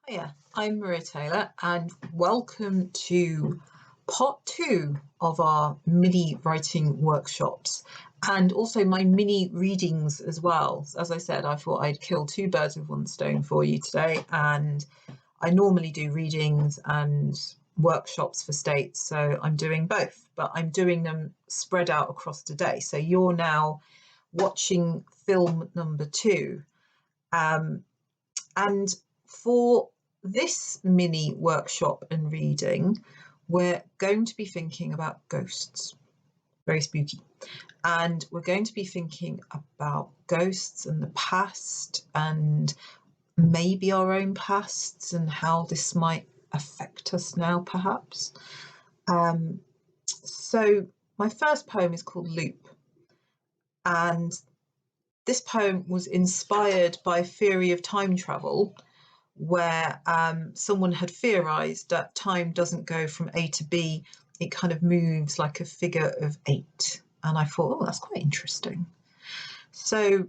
Hiya, I'm Maria Taylor, and welcome to part two of our mini writing workshops and also my mini readings as well. As I said, I thought I'd kill two birds with one stone for you today, and I normally do readings and workshops for states, so I'm doing both, but I'm doing them spread out across the day. So you're now watching film number two. And for this mini workshop and reading, we're going to be thinking about ghosts, very spooky. And we're going to be thinking about ghosts and the past and maybe our own pasts and how this might affect us now, perhaps. So my first poem is called Loop. And this poem was inspired by a theory of time travel where someone had theorized that time doesn't go from A to B, it kind of moves like a figure of eight. And I thought, oh, that's quite interesting. So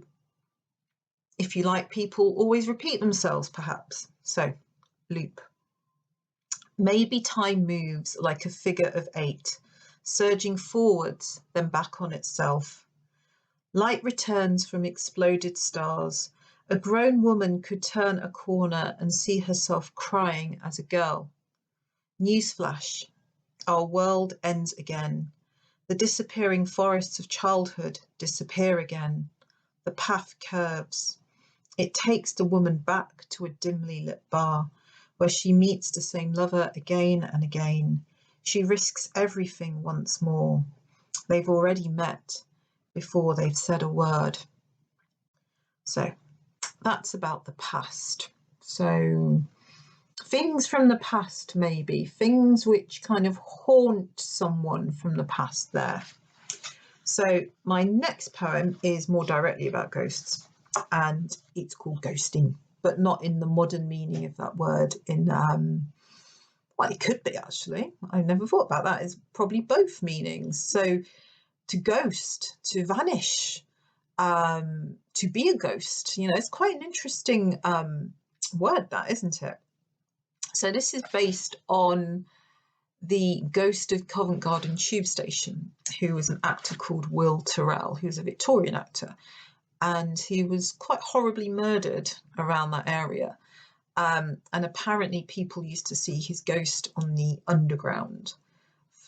if you like, people always repeat themselves, perhaps. So, loop. Maybe time moves like a figure of eight, surging forwards, then back on itself. Light returns from exploded stars. A grown woman could turn a corner and see herself crying as a girl. Newsflash, our world ends again. The disappearing forests of childhood disappear again. The path curves. It takes the woman back to a dimly lit bar where she meets the same lover again and again. She risks everything once more. They've already met before they've said a word. So that's about the past. So things from the past, maybe things which kind of haunt someone from the past there. So my next poem is more directly about ghosts, and it's called Ghosting, but not in the modern meaning of that word. Well, it could be, actually. I never thought about that. It's probably both meanings. So to ghost, to vanish, to be a ghost, it's quite an interesting word, that, isn't it? So this is based on the ghost of Covent Garden tube station, who was an actor called Will Turrell, who's a Victorian actor, and he was quite horribly murdered around that area. And apparently people used to see his ghost on the underground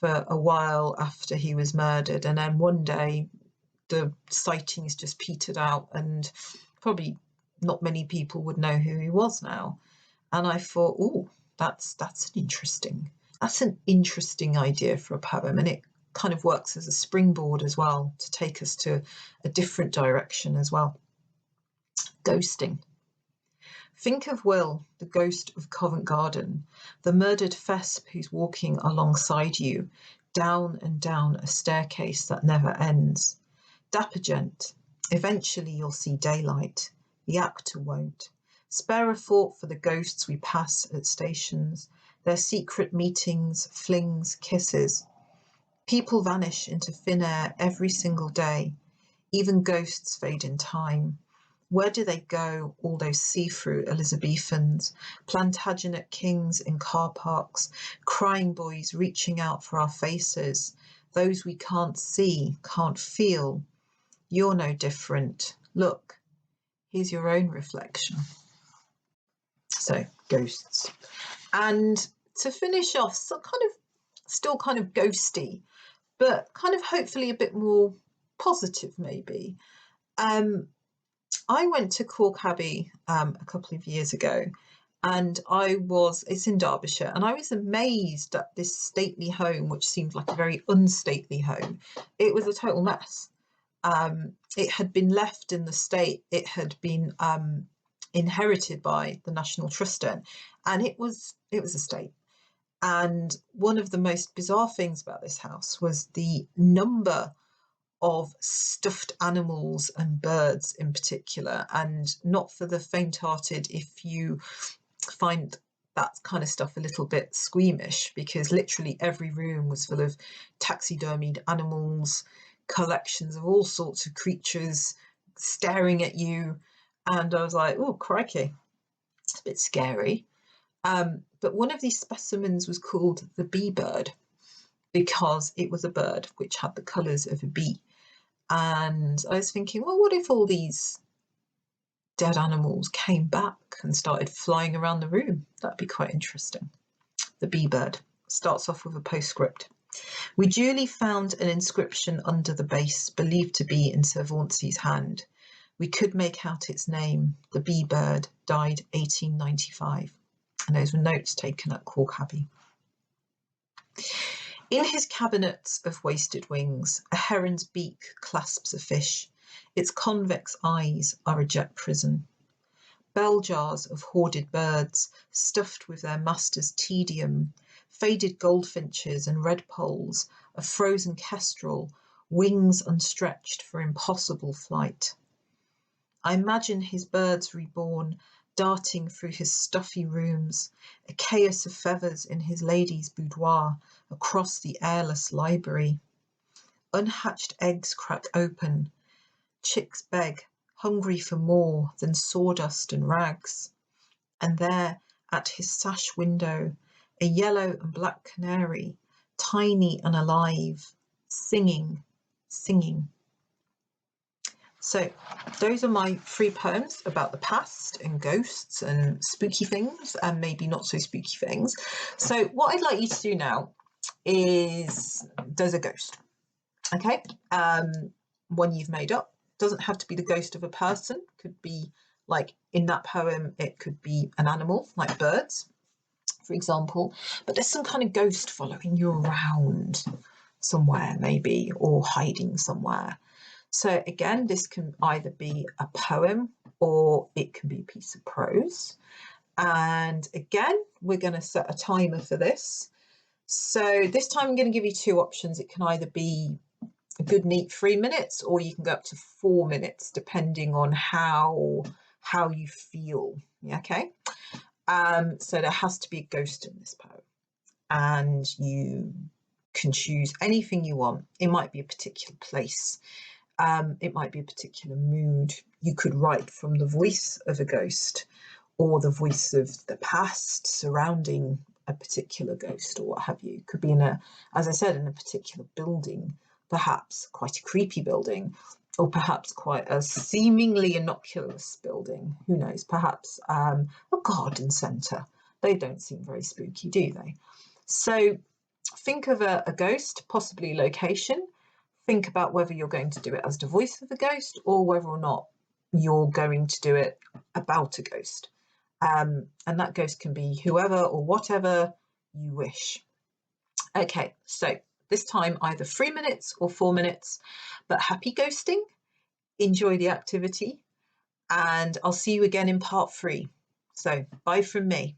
for a while after he was murdered, and then one day the sightings just petered out and probably not many people would know who he was now. And I thought, oh, that's an interesting idea for a poem, and it kind of works as a springboard as well to take us to a different direction as well. Ghosting. Think of Will, the ghost of Covent Garden, the murdered Thesp who's walking alongside you, down and down a staircase that never ends. Dapper gent, eventually you'll see daylight. The actor won't. Spare a thought for the ghosts we pass at stations, their secret meetings, flings, kisses. People vanish into thin air every single day. Even ghosts fade in time. Where do they go, all those see-through Elizabethans, Plantagenet kings in car parks, crying boys reaching out for our faces, those we can't see, can't feel? You're no different. Look, here's your own reflection. So, ghosts. And to finish off, so still kind of ghosty, but kind of hopefully a bit more positive maybe. I went to Cork Abbey a couple of years ago, and it's in Derbyshire, and I was amazed at this stately home, which seemed like a very unstately home. It was a total mess. It had been left in the state. It had been inherited by the National Trust, and it was a state. And one of the most bizarre things about this house was the number of stuffed animals and birds in particular, and not for the faint-hearted if you find that kind of stuff a little bit squeamish, because literally every room was full of taxidermied animals, collections of all sorts of creatures staring at you. And I was like, oh, crikey, it's a bit scary. But one of these specimens was called the bee bird because it was a bird which had the colours of a bee. And I was thinking, well, what if all these dead animals came back and started flying around the room? That'd be quite interesting. The bee bird starts off with a postscript. We duly found an inscription under the base believed to be in Sir Vaughancy's hand. We could make out its name. The bee bird died 1895. And those were notes taken at Cork Abbey. In his cabinet of wasted wings, a heron's beak clasps a fish. Its convex eyes are a jet prison. Bell jars of hoarded birds, stuffed with their master's tedium, faded goldfinches and redpoles, a frozen kestrel, wings unstretched for impossible flight. I imagine his birds reborn, darting through his stuffy rooms, a chaos of feathers in his lady's boudoir, across the airless library. Unhatched eggs crack open. Chicks beg, hungry for more than sawdust and rags. And there, at his sash window, a yellow and black canary, tiny and alive, singing, singing. So those are my 3 poems about the past and ghosts and spooky things and maybe not so spooky things. So what I'd like you to do now is, there's a ghost, okay? One you've made up. Doesn't have to be the ghost of a person. Could be, like in that poem, it could be an animal, like birds, for example. But there's some kind of ghost following you around somewhere maybe, or hiding somewhere. So again, this can either be a poem or it can be a piece of prose. And again, we're going to set a timer for this. So this time I'm going to give you 2 options. It can either be a good neat 3 minutes, or you can go up to 4 minutes, depending on how you feel. Okay. So there has to be a ghost in this poem, and you can choose anything you want. It might be a particular place. It might be a particular mood. You could write from the voice of a ghost or the voice of the past surrounding a particular ghost or what have you. It could be as I said, in a particular building, perhaps quite a creepy building, or perhaps quite a seemingly innocuous building. Who knows? Perhaps a garden centre. They don't seem very spooky, do they? So think of a ghost, possibly location. Think about whether you're going to do it as the voice of the ghost or whether or not you're going to do it about a ghost. And that ghost can be whoever or whatever you wish. Okay, so this time either 3 minutes or 4 minutes, but happy ghosting, enjoy the activity, and I'll see you again in part 3. So bye from me.